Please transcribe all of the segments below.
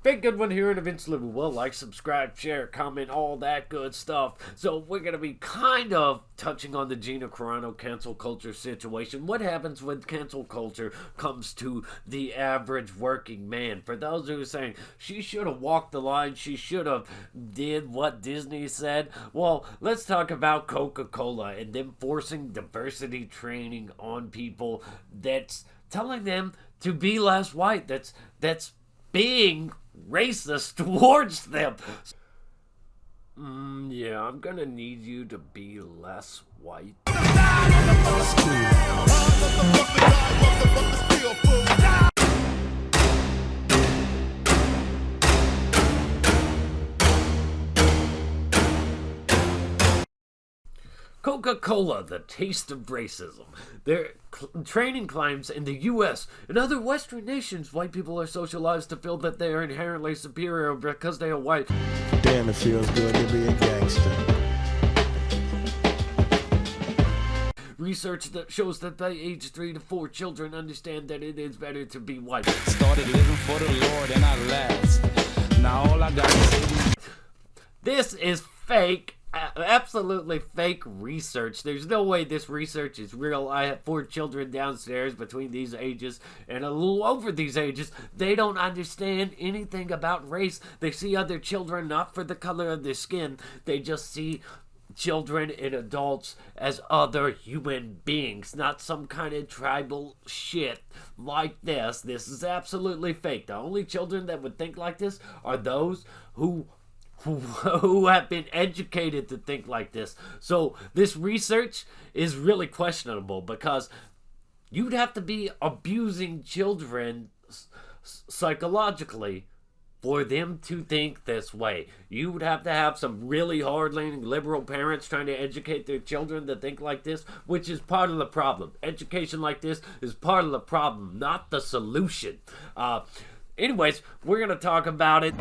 Big good one here, and eventually we will like, subscribe, share, comment, all that good stuff. So we're going to be kind of touching on the Gina Carano cancel culture situation. What happens when cancel culture comes to the average working man? For those who are saying she should have walked the line, she should have did what Disney said. Well, let's talk about Coca-Cola and them forcing diversity training on people. That's telling them to be less white. That's being racist towards them. Yeah, I'm gonna need you to be less white. Coca-Cola, the taste of racism. Their training claims in the U.S. and other Western nations, white people are socialized to feel that they are inherently superior because they are white. Damn, it feels good to be a gangster. Research that shows that by age 3 to 4, children understand that it is better to be white. Started living for the Lord and I last. Now all I got to say. This is fake. Absolutely fake research. There's no way this research is real. I have 4 children downstairs between these ages and a little over these ages. They don't understand anything about race. They see other children not for the color of their skin. They just see children and adults as other human beings, not some kind of tribal shit like this. This is absolutely fake. The only children that would think like this are those who have been educated to think like this. So this research is really questionable because you'd have to be abusing children psychologically for them to think this way. You would have to have some really hard-leaning liberal parents trying to educate their children to think like this, which is part of the problem. Education like this is part of the problem, not the solution. Anyways, we're going to talk about it.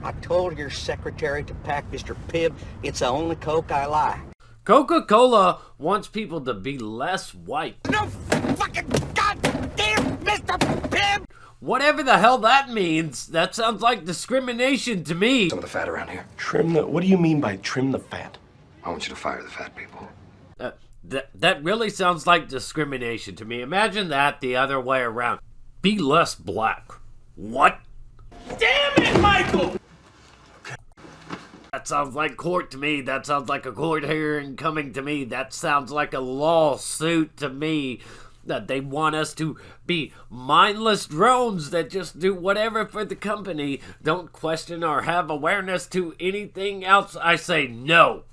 I told your secretary to pack Mr. Pibb. It's the only Coke I like. Coca-Cola wants people to be less white. No fucking goddamn Mr. Pibb! Whatever the hell that means, that sounds like discrimination to me. Some of the fat around here. Trim the... What do you mean by trim the fat? I want you to fire the fat people. That really sounds like discrimination to me. Imagine that the other way around. Be less black. What? Damn it, Michael! That sounds like court to me. That sounds like a court hearing coming to me. That sounds like a lawsuit to me. That they want us to be mindless drones that just do whatever for the company, don't question or have awareness to anything else. I say no.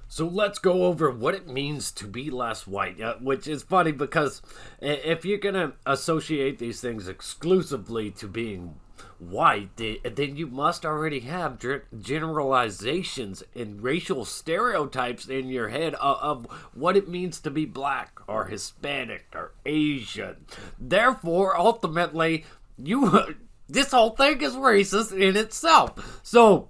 So let's go over what it means to be less white, which is funny because if you're going to associate these things exclusively to being white, then you must already have generalizations and racial stereotypes in your head of what it means to be black or Hispanic or Asian. Therefore, ultimately, this whole thing is racist in itself. So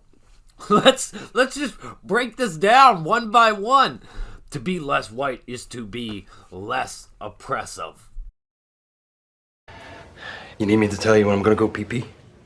let's just break this down one by one. To be less white is to be less oppressive. You need me to tell you when I'm gonna go pee-pee?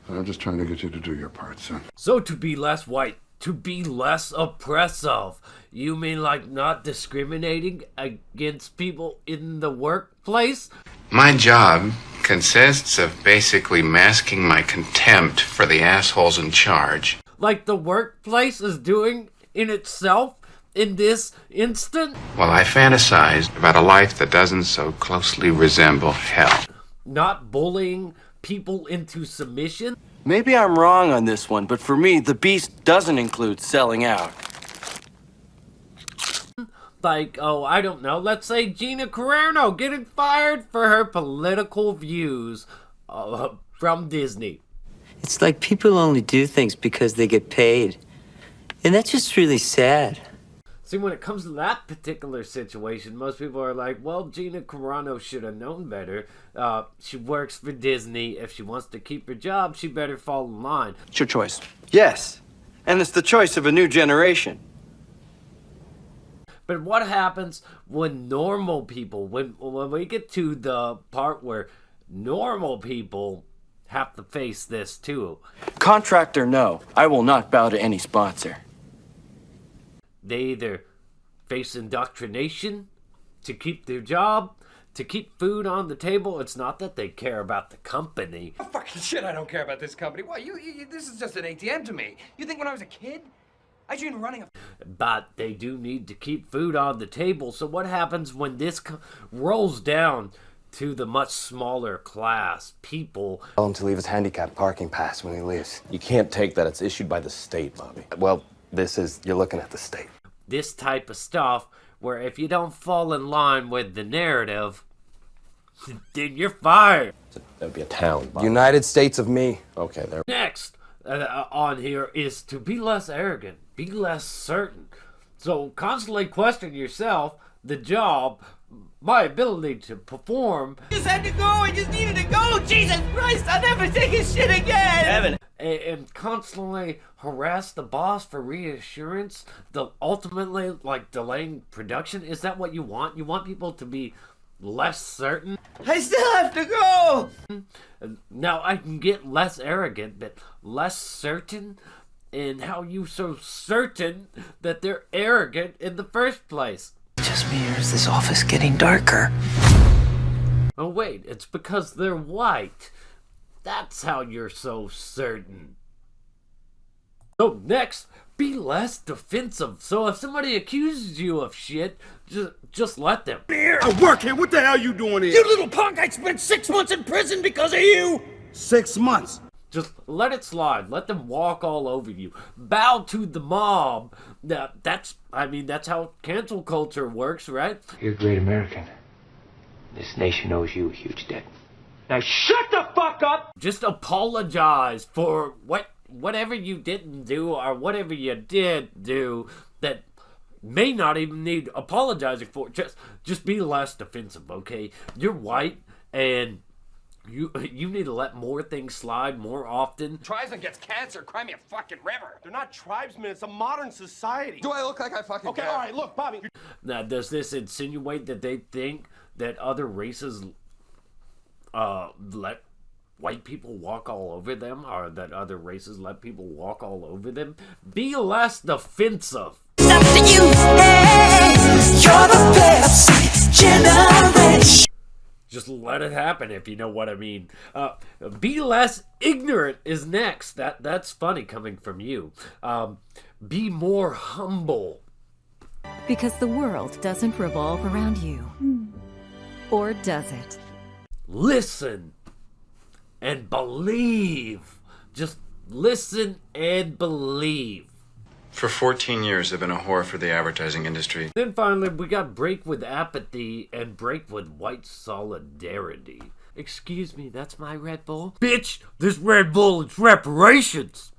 I'm just trying to get you to do your part, son. So to be less white, to be less oppressive, you mean like not discriminating against people in the workplace? My job consists of basically masking my contempt for the assholes in charge. Like the workplace is doing in itself in this instant? While I fantasized about a life that doesn't so closely resemble hell. Not bullying people into submission? Maybe I'm wrong on this one, but for me, the beast doesn't include selling out. Like, oh, I don't know, let's say Gina Carano getting fired for her political views from Disney. It's like people only do things because they get paid. And that's just really sad. See, when it comes to that particular situation, most people are like, well, Gina Carano should have known better. She works for Disney. If she wants to keep her job, she better fall in line. It's your choice. Yes. And it's the choice of a new generation. But what happens when normal people, when we get to the part where normal people have to face this too. Contractor, no. I will not bow to any sponsor. They either face indoctrination to keep their job, to keep food on the table. It's not that they care about the company. Oh, fucking shit, I don't care about this company. What, this is just an ATM to me. You think when I was a kid, I dreamed of running a... But they do need to keep food on the table. So what happens when this rolls down to the much smaller class people? Tell him to leave his handicap parking pass when he leaves. You can't take that. It's issued by the state, Bobby. Well, you're looking at the state. This type of stuff where if you don't fall in line with the narrative, then you're fired. That'd be a town, Bobby. United States of me. Okay, there. Next on here is to be less arrogant, be less certain. So constantly question yourself, the job, my ability to perform. Just had to go, I just needed to go, Jesus Christ, I'll never take his shit again! Heaven. And constantly harass the boss for reassurance, ultimately like delaying production. Is that what you want? You want people to be less certain? I still have to go! Now I can get less arrogant, but less certain? And how you so certain that they're arrogant in the first place? Just me, or is this office getting darker? Oh wait, it's because they're white. That's how you're so certain. So next, be less defensive. So if somebody accuses you of shit, just let them. I work here. What the hell you doing here? You little punk, I spent 6 months in prison because of you! 6 months. Just let it slide. Let them walk all over you. Bow to the mob. That's how cancel culture works, right? You're a great American. This nation owes you a huge debt. Now shut the fuck up! Just apologize for whatever you didn't do or whatever you did do that may not even need apologizing for. Just be less defensive, okay? You're white and you need to let more things slide more often. Tries and gets cancer, cry me a fucking river. They're not tribesmen. It's a modern society. Do I look like I fucking Okay, care? all right, look, Bobby. Now, does this insinuate that they think that other races let white people walk all over them, or that other races let people walk all over them? Be less defensive. Up to you, hey, you're the best generation. Just let it happen, if you know what I mean. Be less ignorant is next. That's funny coming from you. Be more humble. Because the world doesn't revolve around you. Or does it? Listen and believe. Just listen and believe. For 14 years, I've been a whore for the advertising industry. Then finally, we got break with apathy and break with white solidarity. Excuse me, that's my Red Bull? Bitch, this Red Bull is reparations!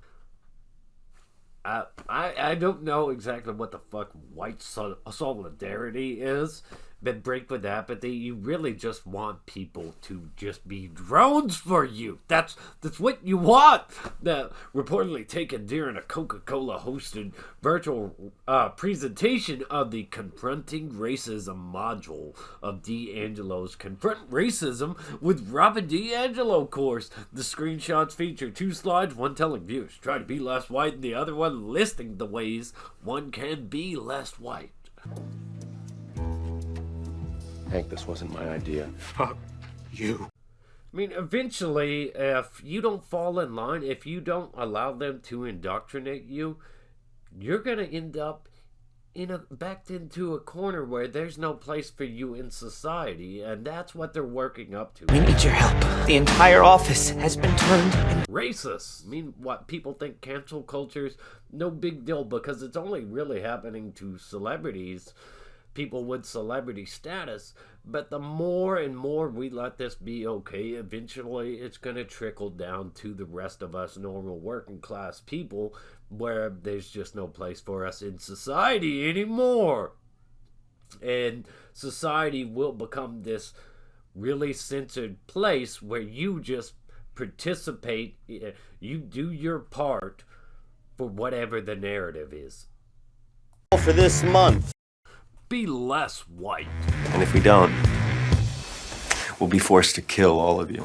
I don't know exactly what the fuck white solidarity is, but break with apathy, you really just want people to just be drones for you. That's what you want. Reportedly taken during a Coca-Cola hosted virtual presentation of the Confronting Racism module of D'Angelo's Confront Racism with Robin D'Angelo course. The screenshots feature 2 slides, one telling viewers try to be less white and the other one listing the ways one can be less white. Hank, this wasn't my idea. Fuck you. I mean, eventually, if you don't fall in line, if you don't allow them to indoctrinate you, you're going to end up backed into a corner where there's no place for you in society, and that's what they're working up to. We need your help. The entire office has been turned into racist. I mean, what people think cancel culture's no big deal because it's only really happening to celebrities, people with celebrity status. But the more and more we let this be okay, eventually it's going to trickle down to the rest of us normal working class people, where there's just no place for us in society anymore. And society will become this really censored place where you just participate, you do your part for whatever the narrative is. For this month. Be less white. And if we don't, we'll be forced to kill all of you.